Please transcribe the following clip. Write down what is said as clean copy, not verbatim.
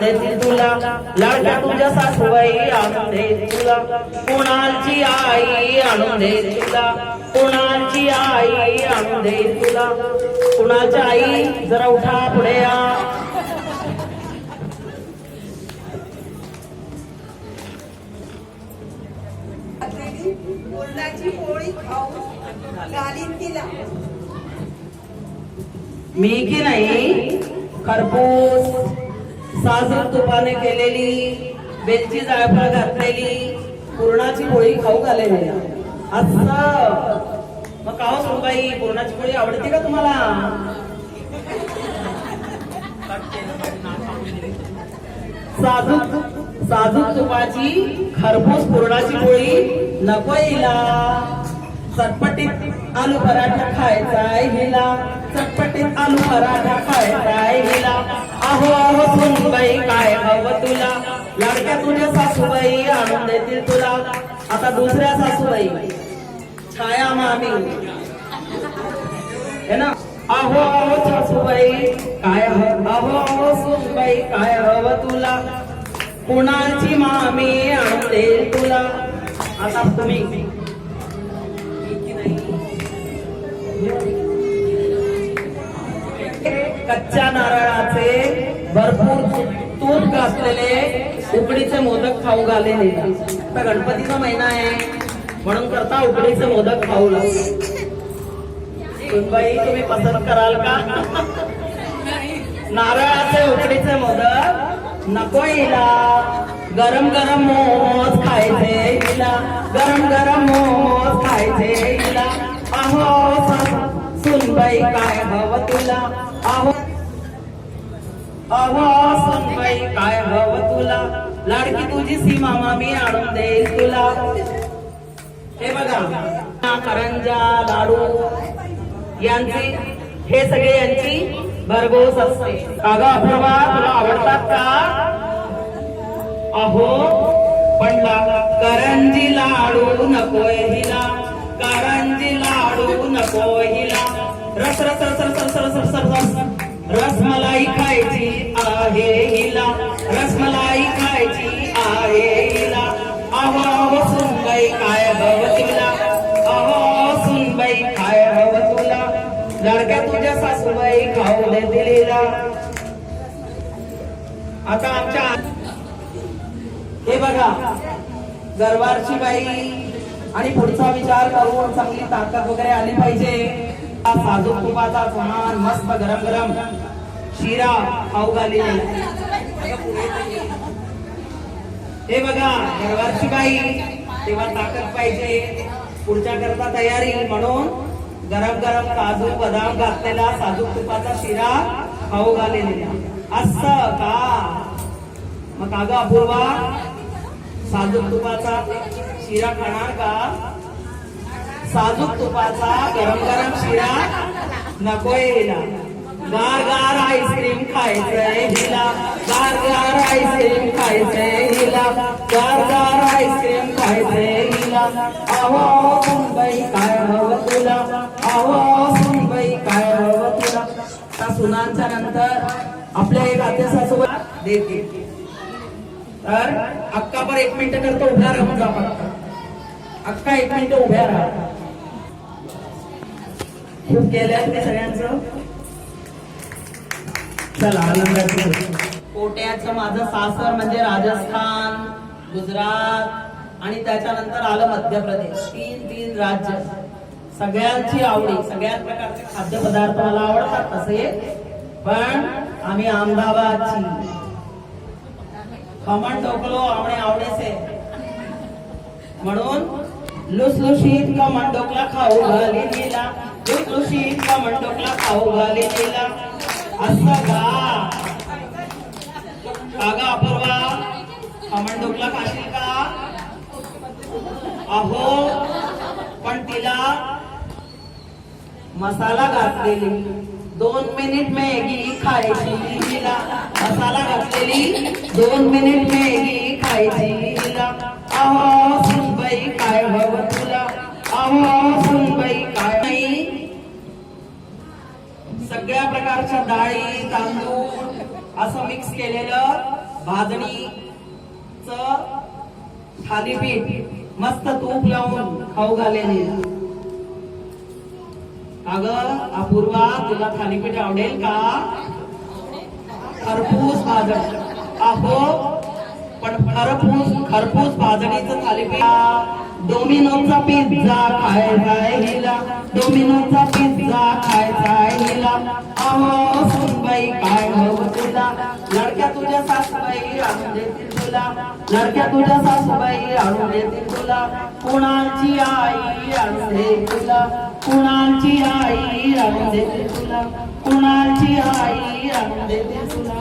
देतील तुला, लाडक्या तुझ्या सासूबाई आणून देतील तुला, कुणालची आई आणून देईल तुला, कुणालची आई आणून देईल तुला. कुणालची आई जरा उठा, पुढे या. बोलण्याची पोळी खाऊ घालीन तिला. मी की नाही खरपूस साजूक तुपाने केलेली, वेलची जायफळ घातलेली पुरणाची पोळी खाऊ घालेली असं. मग का हो सुनबाई, पुरणाची पोळी आवडते का तुम्हाला? साजूक तुपाची खरपूस पुरणाची पोळी नको हिला. चटपटीत आलू पराठा खायचाय हिला, चटपटीत आलू पराठा खायचाय हिला. अहो अहो सुनबाई काय हवं तुला, लाडक्या तुझ्या सासूबाई आणून देतील तुला. आता दुसऱ्या सासूबाई छाया मामी है ना. अहो अहो सासूबाई काय हवं, अहो अहो सुनबाई काय हवं तुला, कुणाची मामी आणून देईल तुला. आता तुम्ही कच्च्या नारळाचे भरपूर तूप घातलेले उकडीचे मोदक खाऊ घालेले. आता गणपतीचा महिना आहे म्हणून करता उकडीचे मोदक खाऊ लागले. सुनबाई तुम्ही पसंत कराल का? नारळाचे उकडीचे मोदक नको हिला. गरम गरम मोमोज खायचे हिला, गरम गरम मोमोज खायचे हिला. अहो सुनबाई काय हवं तुला, अहो अहो सुनबाई काय हवं तुला, लाडकी तुझी सीमा मामी आणून देईल तुला. हे बघा करंजा लाडू यांची, हे सगळे यांची भरघोस असते. अगं अपूर्वा तुला आवडतात का? अहो पण करंजी लाडू नकोय हिला, करंजी लाडू नको हिला. रस रस रस रस रस रस रस रस रसमलाई खायची आहे हिला, रसमलाई खायची आहे हिला. अहो अहो सुनबाई काय हवं तुला, अहो सुनबाई काय हवं तुला, लाडक्या तुझ्या सासूबाई खाऊ दे दिलेला. आता आमच्या हे बघा गरवारची बाई आणि पुढचा विचार करून चांगली ताकद वगैरे आली पाहिजे. साजूक तुपाचा समान मस्त गरम गरम शिरा खाऊ घालेली. हे बघा गरवारची बाई, तेव्हा ताकद पाहिजे. पुढच्या करता तयारी म्हणून गरम गरम काजू बदाम घातलेला साजूक तुपाचा शिरा खाऊ घालेला असं का? मग अगं अपूर्वा साजूक तुपाचा शिरा खाणार का? साजूक तुपाचा गरम गरम शिरा नकोय हिला. गार गार आईस्क्रीम खायचंय हिला, गार गार आईस्क्रीम खायचंय हिला, गार गार आईस्क्रीम खायचंय हिला. अहो सुनबाई काय हवं तुला, अहो सुनबाई काय हवं तुला. त्या सुनांच्या नंतर आपल्या एक आत्या सासूबाई देते. तर अक्का पर 1 मिनिट करतो उभ्या राहून जा. अक्का 1 मिनिट उभ्या राहा. खूप केल्या तुम्ही सगळ्यांचं. चला आनंदाचं. कोट्याचं माझं सासर म्हणजे राजस्थान, गुजरात आणि त्याच्यानंतर आलं मध्य प्रदेश. 3 राज्य. सगळ्यांची आवडी, सगळ्या प्रकारचे खाद्यपदार्थ मला आवडतात तसे, पण आम्ही अहमदाबादची खमण ढोकलो आवडे आवडेसे म्हणून लुसलुशीत खमण ढोकला खाऊ घाली गेला, लुसलुशीत खमण ढोकला खाऊ घाली गेला असं का? कागा अपूर्वा खमण ढोकला खाशील का? अहो पण तिला मसाला घातलेली 2 मिनिट मॅगी खायची हिला, मसाला घातलेली 2 मिनिट मॅगी खायची हिला. अहो सुनबाई काय हवं तुला, अहो सुनबाई काय. सगळ्या प्रकारच्या डाळी तांदूळ असं मिक्स केलेलं भाजणीच थालीपीठ मस्त तूप लावून खाऊ घालेले. अगं अपूर्वा, तुला थालीपीठ आवडेल का? खरपूस भाजण अहो, पण खरपूस भाजणीचं थालीपीठ. डोमिनोचा पिझ्झा खायचा हिला, डोमिनोचा पिझ्झा खायचा हिला. अहो सुनबाई काय हवं तुला, लडक्या तुझ्या सासूबाई आणून देतील तुला, लडक्या तुझ्या सासूबाई आणून देतील तुला. कुणाची आई आणून देईल तुला, कुणाची आई आणून देतील तुला, कुणाची आई आणून देतील तुला.